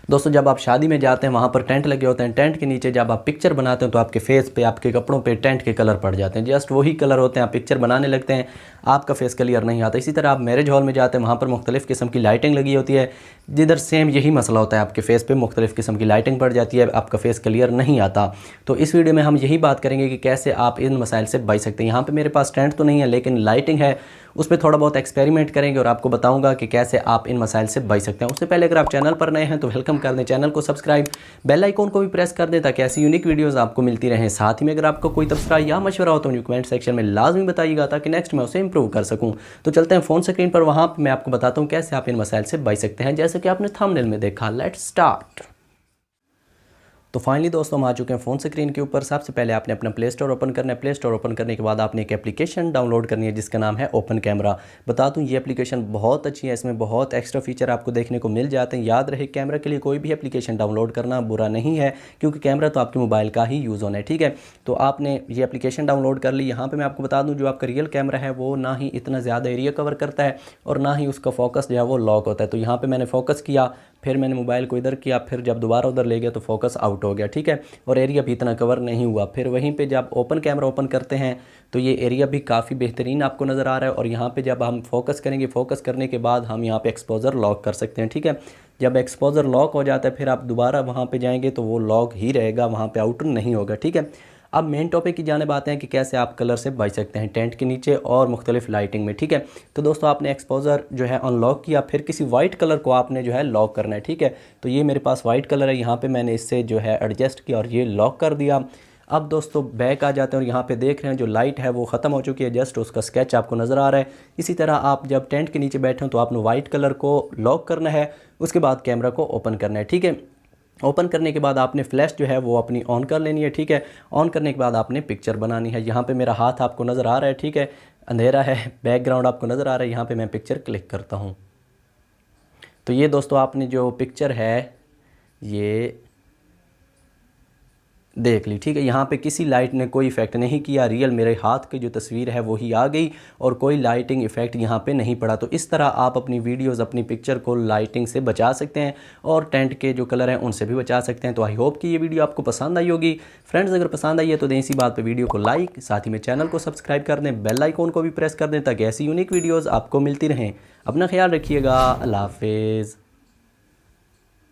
दोस्तों जब आप शादी में जाते हैं वहाँ पर टेंट लगे होते हैं, टेंट के नीचे जब आप पिक्चर बनाते हैं तो आपके फेस पे, आपके कपड़ों पे टेंट के कलर पड़ जाते हैं। जस्ट वही कलर होते हैं, आप पिक्चर बनाने लगते हैं, आपका फेस क्लियर नहीं आता। इसी तरह आप मैरिज हॉल में जाते हैं, वहाँ पर मुख्तलिफ़ किस्म की लाइटिंग लगी होती है, जिधर सेम यही मसला होता है, आपके फेस पे मुख्तलिफ़ किस्म की लाइटिंग पड़ जाती है, आपका फेस क्लियर नहीं आता। तो इस वीडियो में हम यही बात करेंगे कि कैसे आप इन मसाइल से बच सकते हैं। यहाँ पर मेरे पास टेंट तो नहीं है लेकिन लाइटिंग है, उस पर थोड़ा बहुत एक्सपेरिमेंट करेंगे और आपको बताऊंगा कि कैसे आप इन मसाइल से बच सकते हैं। उससे पहले अगर आप चैनल पर नए हैं तो वेलकम कर दें, चैनल को सब्सक्राइब, बेल आइकॉन को भी प्रेस कर दें ताकि ऐसी यूनिक वीडियोस आपको मिलती रहें। साथ ही में अगर आपको कोई तबसरा या मशवरा हो तो मुझे कमेंट सेक्शन में लाजमी बताइएगा ताकि नेक्स्ट मैं उसे इंप्रूव कर सकूँ। तो चलते हैं फ़ोन स्क्रीन पर, वहाँ पर मैं आपको बताता हूँ कैसे आप इन मसाइल से बच सकते हैं, जैसे कि आपने थंबनेल में देखा। Let's start. तो फाइनली दोस्तों हम आ चुके हैं फ़ोन स्क्रीन के ऊपर। सबसे पहले आपने अपना प्ले स्टोर ओपन करना है। प्ले स्टोर ओपन करने के बाद आपने एक एप्लीकेशन डाउनलोड करनी है जिसका नाम है ओपन कैमरा। बता दूं ये एप्लीकेशन बहुत अच्छी है, इसमें बहुत एक्स्ट्रा फीचर आपको देखने को मिल जाते हैं। याद रहे कैमरा के लिए कोई भी एप्लीकेशन डाउनलोड करना बुरा नहीं है, क्योंकि कैमरा तो आपके मोबाइल का ही यूज़ होना है, ठीक है। तो आपने ये एप्लीकेशन डाउनलोड कर ली। यहाँ पर मैं आपको बता दूँ जो आपका रियल कैमरा है वो ना ही इतना ज़्यादा एरिया कवर करता है और ना ही उसका फोकस जो है वो लॉक होता है। तो यहाँ पर मैंने फोकस किया, फिर मैंने मोबाइल को इधर किया, फिर जब दोबारा उधर ले गया तो फोकस आउट हो गया, ठीक है, और एरिया भी इतना कवर नहीं हुआ। फिर वहीं पे जब ओपन कैमरा ओपन करते हैं तो ये एरिया भी काफ़ी बेहतरीन आपको नज़र आ रहा है। और यहाँ पे जब हम फोकस करेंगे, फोकस करने के बाद हम यहाँ पे एक्सपोजर लॉक कर सकते हैं, ठीक है। जब एक्सपोजर लॉक हो जाता है फिर आप दोबारा वहाँ पे जाएंगे तो वो लॉक ही रहेगा, वहाँ पे आउटर नहीं होगा, ठीक है। अब मेन टॉपिक की जानिब आते हैं कि कैसे आप कलर से बच सकते हैं टेंट के नीचे और मुख्तलिफ लाइटिंग में, ठीक है। तो दोस्तों आपने एक्सपोजर जो है अनलॉक किया, फिर किसी वाइट कलर को आपने जो है लॉक करना है, ठीक है। तो ये मेरे पास वाइट कलर है, यहाँ पे मैंने इससे जो है एडजस्ट किया और ये लॉक कर दिया। अब दोस्तों बैक आ जाते हैं और यहाँ पे देख रहे हैं जो लाइट है वो ख़त्म हो चुकी है, जस्ट उसका स्केच आपको नज़र आ रहा है। इसी तरह आप जब टेंट के नीचे बैठे हो तो आपने वाइट कलर को लॉक करना है, उसके बाद कैमरा को ओपन करना है, ठीक है। ओपन करने के बाद आपने फ्लैश जो है वो अपनी ऑन कर लेनी है, ठीक है। ऑन करने के बाद आपने पिक्चर बनानी है। यहाँ पे मेरा हाथ आपको नज़र आ रहा है, ठीक है, अंधेरा है, बैकग्राउंड आपको नज़र आ रहा है। यहाँ पे मैं पिक्चर क्लिक करता हूँ तो ये दोस्तों आपने जो पिक्चर है ये देख ली, ठीक है। यहाँ पे किसी लाइट ने कोई इफ़ेक्ट नहीं किया, रियल मेरे हाथ की जो तस्वीर है वही आ गई और कोई लाइटिंग इफ़ेक्ट यहाँ पे नहीं पड़ा। तो इस तरह आप अपनी वीडियोस, अपनी पिक्चर को लाइटिंग से बचा सकते हैं और टेंट के जो कलर हैं उनसे भी बचा सकते हैं। तो आई होप कि ये वीडियो आपको पसंद आई होगी। फ्रेंड्स अगर पसंद आई है तो दें इसी बात पर वीडियो को लाइक, साथ ही में चैनल को सब्सक्राइब कर दें, बेल आइकॉन को भी प्रेस कर दें ताकि ऐसी यूनिक वीडियोज़ आपको मिलती रहें। अपना ख्याल रखिएगा, अल्लाह हाफिज़।